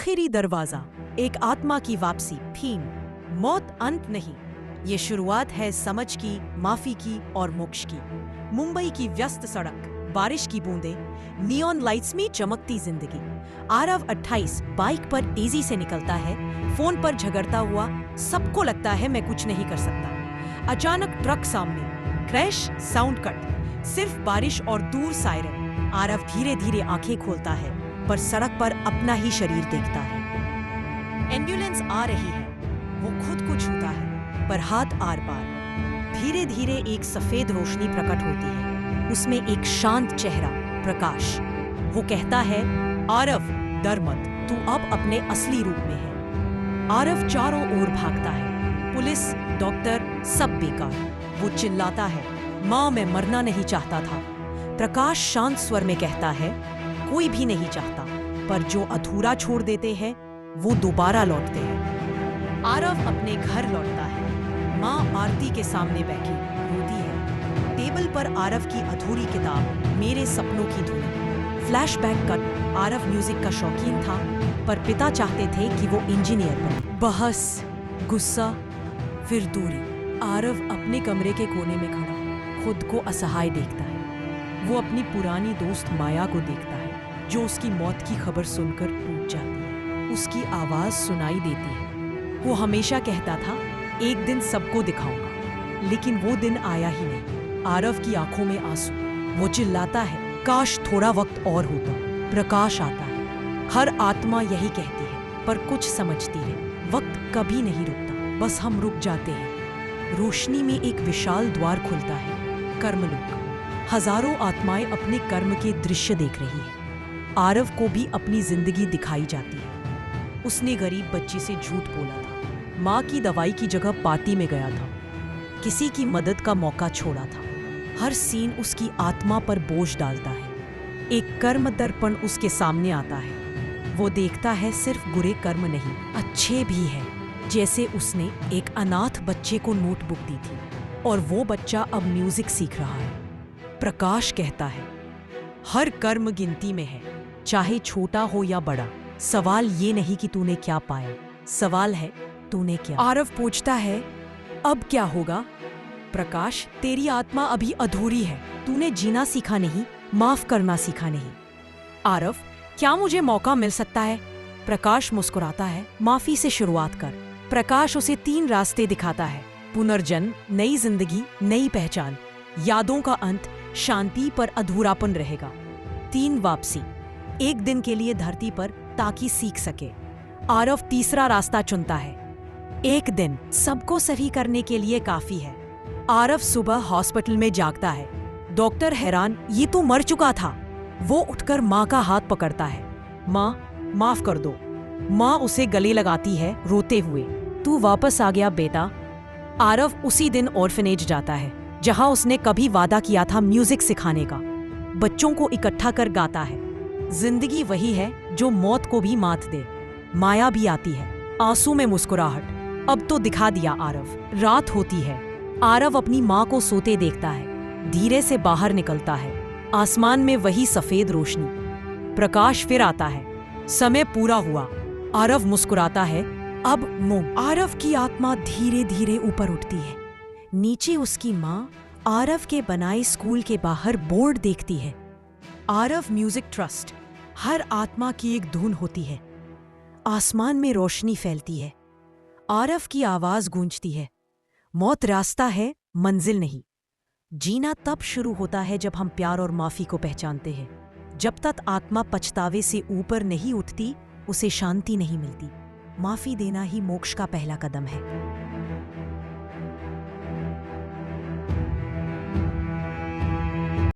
आखिरी दरवाजा, एक आत्मा की वापसी। थीम, मौत अंत नहीं, ये शुरुआत है समझ की, माफी की और मोक्ष की। मुंबई की व्यस्त सड़क, बारिश की बूंदें, नियॉन लाइट्स में चमकती जिंदगी। आरव 28 बाइक पर तेजी से निकलता है, फोन पर झगड़ता हुआ। सबको लगता है मैं कुछ नहीं कर सकता। अचानक ट्रक सामने, क्रैश, साउंड कट, सिर्फ बारिश और दूर सायरन। आरव धीरे धीरे आंखें खोलता है, पर सड़क पर अपना ही शरीर देखता है। एम्बुलेंस आ रही है, वो खुद को छूता है, पर हाथ आर पार। धीरे धीरे एक सफेद रोशनी प्रकट होती है, उसमें एक शांत चेहरा, प्रकाश। वो कहता है, आरव डर मत, तू अब अपने असली रूप में है। आरव चारों ओर भागता है, पुलिस, डॉक्टर, सब बेकार। वो चिल्लाता है, माँ मैं मरना नहीं चाहता था। प्रकाश शांत स्वर में कहता है, कोई भी नहीं चाहता, पर जो अधूरा छोड़ देते हैं वो दोबारा लौटते हैं। आरव अपने घर लौटता है, माँ आरती के सामने बैठी रोती है। टेबल पर आरव की अधूरी किताब, मेरे सपनों की धुन। फ्लैशबैक कट, आरव म्यूजिक का शौकीन था, पर पिता चाहते थे कि वो इंजीनियर बने। बहस, गुस्सा, फिर दूरी। आरव अपने कमरे के कोने में खड़ा खुद को असहाय देखता है। वो अपनी पुरानी दोस्त माया को देखता है, जो उसकी मौत की खबर सुनकर टूट जाती है। उसकी आवाज सुनाई देती है। वो हमेशा कहता था, एक दिन सबको दिखाऊंगा, लेकिन वो दिन आया ही नहीं। आरव की आंखों में आंसू। वो चिल्लाता है, काश थोड़ा वक्त और होता। प्रकाश आता है। हर आत्मा यही कहती है, पर कुछ समझती है, वक्त कभी नहीं रुकता, बस हम रुक जाते हैं। रोशनी में एक विशाल द्वार खुलता है, कर्मलोक। हजारों आत्माएं अपने कर्म के दृश्य देख रही है। आरव को भी अपनी जिंदगी दिखाई जाती है। उसने गरीब बच्ची से झूठ बोला था, माँ की दवाई की जगह पार्टी में गया था, किसी की मदद का मौका छोड़ा था। हर सीन उसकी आत्मा पर बोझ डालता है। एक कर्म दर्पण उसके सामने आता है। वो देखता है सिर्फ बुरे कर्म नहीं, अच्छे भी हैं। जैसे उसने एक अनाथ बच्चे को नोटबुक दी थी, और वो बच्चा अब म्यूजिक सीख रहा है। प्रकाश कहता है, हर कर्म गिनती में है, चाहे छोटा हो या बड़ा। सवाल ये नहीं कि तूने क्या पाया, सवाल है तूने क्या। आरव पूछता है, अब क्या होगा? प्रकाश, तेरी आत्मा अभी अधूरी है, तूने जीना सीखा नहीं, माफ करना सीखा नहीं। आरव, क्या मुझे मौका मिल सकता है? प्रकाश मुस्कुराता है, माफी से शुरुआत कर। प्रकाश उसे 3 रास्ते दिखाता है, पुनर्जन्म, नई जिंदगी, नई पहचान। यादों का अंत, शांति पर अधूरापन रहेगा। 3 वापसी, एक दिन के लिए धरती पर ताकि सीख सके। आरव तीसरा रास्ता चुनता है, एक दिन सबको सही करने के लिए काफी है। आरव सुबह हॉस्पिटल में जागता है। डॉक्टर हैरान, ये तो मर चुका था। वो उठकर माँ का हाथ पकड़ता है, माँ माफ कर दो। माँ उसे गले लगाती है रोते हुए, तू वापस आ गया बेटा। आरव उसी दिन ऑर्फनेज जाता है, जहां उसने कभी वादा किया था म्यूजिक सिखाने का। बच्चों को इकट्ठा कर गाता है। जिंदगी वही है जो मौत को भी मात दे। माया भी आती है, आंसू में मुस्कुराहट। अब तो दिखा दिया आरव। रात होती है। आरव अपनी माँ को सोते देखता है, धीरे से बाहर निकलता है। आसमान में वही सफेद रोशनी। प्रकाश फिर आता है। समय पूरा हुआ। आरव मुस्कुराता है, अब मोम। आरव की आत्मा धीरे धीरे ऊपर उठती है। नीचे उसकी माँ आरव के बनाए स्कूल के बाहर बोर्ड देखती है, आरव म्यूजिक ट्रस्ट। हर आत्मा की एक धुन होती है। आसमान में रोशनी फैलती है। आरव की आवाज गूंजती है, मौत रास्ता है, मंजिल नहीं। जीना तब शुरू होता है जब हम प्यार और माफी को पहचानते हैं। जब तक आत्मा पछतावे से ऊपर नहीं उठती, उसे शांति नहीं मिलती। माफी देना ही मोक्ष का पहला कदम है।